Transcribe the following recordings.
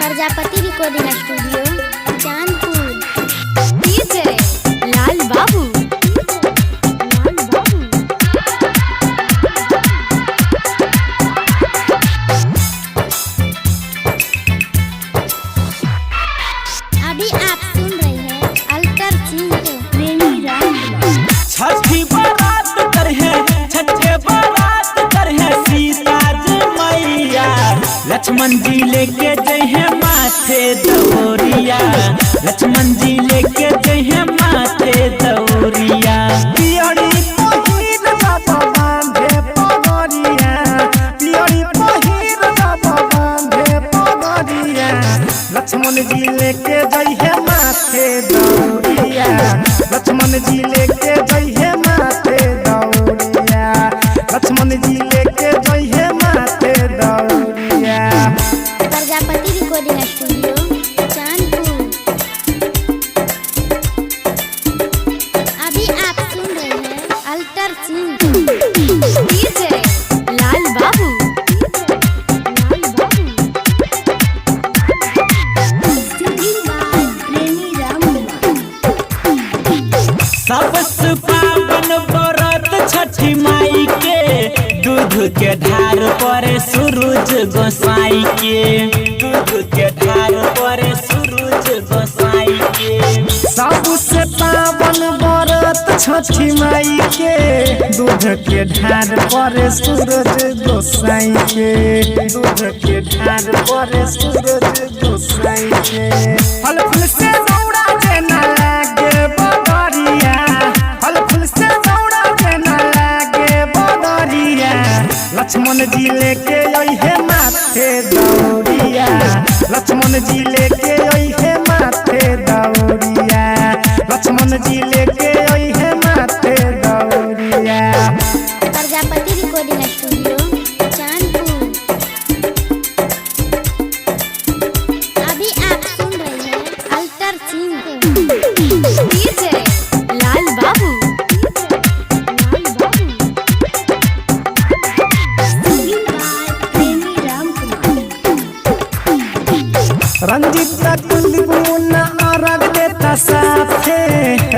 Prajapati recording studio Chandpur. DJ Lal Babu. अभी आप सुन रहे हैं अल्टर सिंह प्रेमी राम। छठी बारात कर है, छठे बारात कर है, सीता जी मैया लक्ष्मण जी लेके जय है माथे दौरिया, लक्ष्मण जी लेके जय है माथे दौरिया। पियरी पहिर बाबा बांधे पगरिया, पियरी पहिर बाबा बांधे पगरिया, लक्ष्मण जी लेके जय है माथे दौरिया, लक्ष्मण जी लेके जय है माथे दौरिया, लक्ष्मण जी लेके जय है माथे दौरिया। Prajapati recording studio Chandpur. अभी आप सुन रहे हैं अल्टर सिंह। डीजे लाल बाबू। सबसे पावन व्रत छठी माई के, दूध के धार पर सूरज गोसाई के, दूध के धार पर सूरज गोसाई के। सबसे पावन व्रत छठी माई के, दूध के धार पर सूरज गोसाई के, दूध के धार पर सूरज गोसाई के। फल फूल से दौड़ा देना लागे बदरिया, फल फूल से दौड़ा देना लागे बदरिया, लक्ष्मण जी लेके आई है माथे दौरिया, लक्ष्मण जी लेके आई है माथे दौरिया, लक्ष्मण जी लेके आई है माथे दौरिया। Prajapati recording studio Chandpur. अभी आप सुन रहे हैं अल्टर सिंह। डीजे लाल बाबू। रंजीत कुलबुना अरग देता साथे,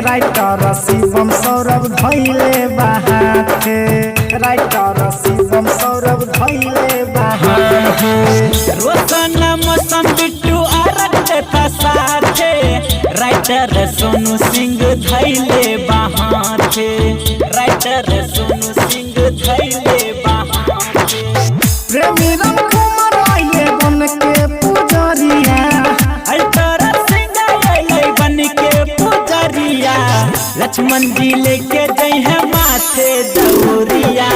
राइटर शिवम सौरभ धैले बहाते, राइटर शिवम सौरभ धैले बहाते। रोशन मौसम बिट्टू अरग देता साथे, राइटर सोनू सिंह धैले बहाते, राइटर सोनू सिंह धैले बहाते। प्रेमी राम कुमार आइले बन के पुजरिया, अल्टर सिंह आइले बन के पुजरिया, लक्ष्मण जी लेके जय है माथे दौरिया,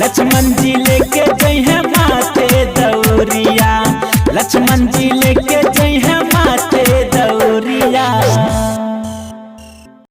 लक्ष्मण जी लेके जय है माथे दौरिया, लक्ष्मण जी